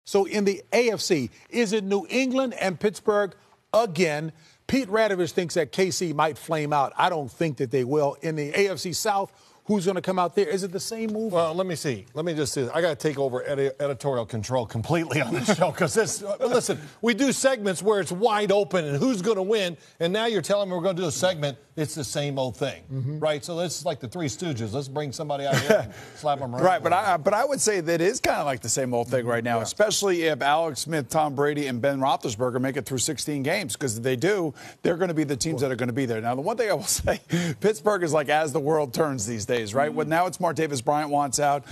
So in the AFC, is it New England and Pittsburgh again? Pete Radovich thinks that KC might flame out. I don't think that they will. In the AFC South, who's going to come out there? Is it the same move? Well, let me see. Let me just see. I got to take over editorial control completely on this show because this. Listen, we do segments where it's wide open and who's going to win, and now you're telling me we're going to do a segment. It's the same old thing, right? So this is like the Three Stooges. Let's bring somebody out here and slap them around. Right, but I would say that it is kind of like the same old thing right now, especially if Alex Smith, Tom Brady, and Ben Roethlisberger make it through 16 games, because if they do, they're going to be the teams that are going to be there. Now, the one thing I will say, Pittsburgh is like as the world turns these days, right? Well, now it's Martavis Bryant wants out.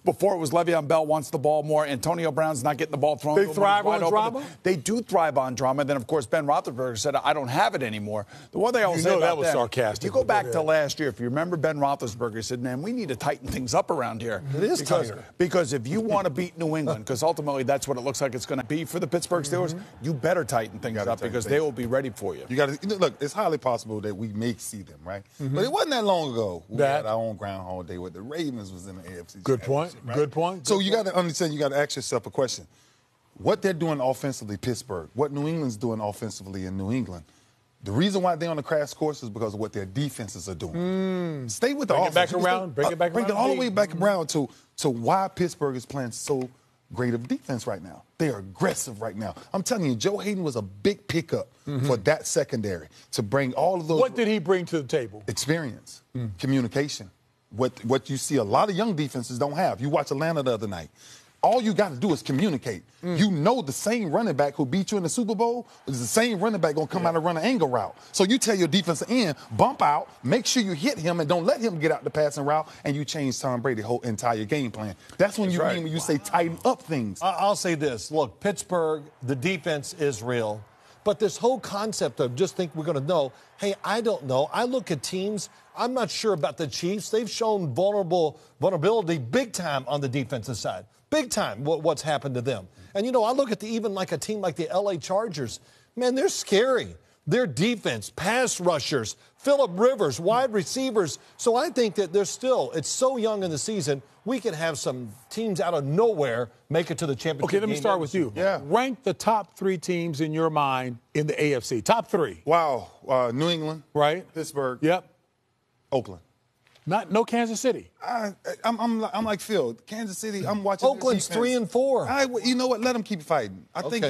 Before it was Le'Veon Bell wants the ball more. Antonio Brown's not getting the ball thrown. They thrive on drama? They do thrive on drama. And then, of course, Ben Roethlisberger said, I don't have it anymore. The one thing I will say about that was sarcastic. If you go back to last year, if you remember Ben Roethlisberger said, man, we need to tighten things up around here. It is tighter. Because if you want to beat New England, because ultimately that's what it looks like it's going to be for the Pittsburgh Steelers, you better tighten things up because they will be ready for you. You got to look. It's highly possible that we may see them, right? But it wasn't that long ago we had our own Groundhog Day where the Ravens was in the AFC. Good point. Right? Good point. So you got to understand. You got to ask yourself a question: what they're doing offensively, Pittsburgh. What New England's doing offensively in New England. The reason why they're on the crash course is because of what their defenses are doing. Stay with the offense. Bring it back Bring around. it all the way back around to why Pittsburgh is playing so great of defense right now. They're aggressive right now. I'm telling you, Joe Hayden was a big pickup for that secondary to bring all of those. What did he bring to the table? Experience, communication. What you see a lot of young defenses don't have. You watch Atlanta the other night. All you got to do is communicate. You know the same running back who beat you in the Super Bowl is the same running back going to come out and run an angle route. So you tell your defensive end, bump out, make sure you hit him and don't let him get out the passing route, and you change Tom Brady's whole entire game plan. That's when mean when you say tighten up things. I'll say this. Look, Pittsburgh, the defense is real. But this whole concept of just think we're going to know, hey, I don't know. I look at teams, I'm not sure about the Chiefs. They've shown vulnerability big time on the defensive side. Big time what's happened to them. And, I look at even like a team like the L.A. Chargers. Man, they're scary. Their defense, pass rushers, Phillip Rivers, wide receivers. So I think that it's so young in the season, we can have some teams out of nowhere make it to the championship. Okay, let me start with you. Yeah. Rank the top three teams in your mind in the AFC. Top three. Wow. New England. Right. Pittsburgh. Yep. Oakland. No Kansas City. I'm like Phil. Kansas City, I'm watching. Oakland's 3-4. You know what? Let them keep fighting. I think.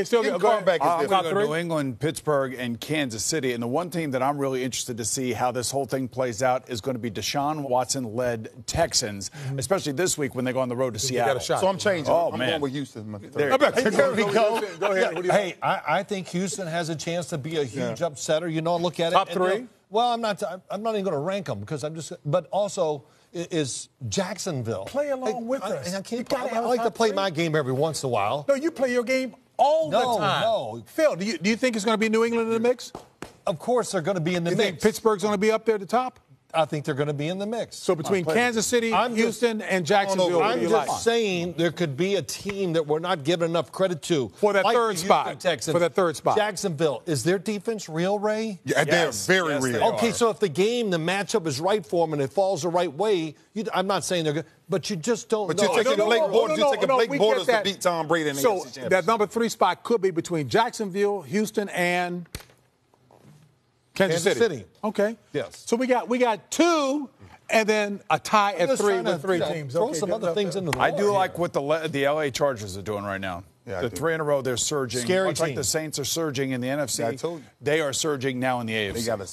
Still Give go back I'm is going to go New England, Pittsburgh, and Kansas City. And the one team that I'm really interested to see how this whole thing plays out is going to be Deshaun Watson-led Texans, especially this week when they go on the road to Seattle. got a shot. So I'm changing. Oh, I'm man. going with Houston. There we go. Go ahead. Hey, I think Houston has a chance to be a huge upsetter. Look at it. Top three? Well, I'm not even going to rank them because but also is Jacksonville. Play along with us. I like to play my game every once in a while. No, you play your game all the time. No. Phil, do you think it's going to be New England in the mix? Of course they're going to be in the You mix. think Pittsburgh's going to be up there at the top? I think they're going to be in the mix. So between Kansas City, Houston, and Jacksonville, I'm just saying there could be a team that we're not giving enough credit to. For that like third the spot. Houston Texans. For that third spot. Jacksonville. Is their defense real, Ray? Yeah, they're very real. Okay, so if the matchup is right for them and it falls the right way, I'm not saying they're good, but you just don't know. But you're taking Blake Bortles to beat Tom Brady in the AFC Championship. That number 3 spot could be between Jacksonville, Houston, and Kansas City. Okay. Yes. So we got 2 and then a tie at 3 with 3 teams. Throw some other things into the I do like what the L.A. Chargers are doing right now. Yeah, the 3 in a row, they're surging. Scary Much like team. the Saints are surging in the NFC. Yeah, I told you. They are surging now in the AFC. They got a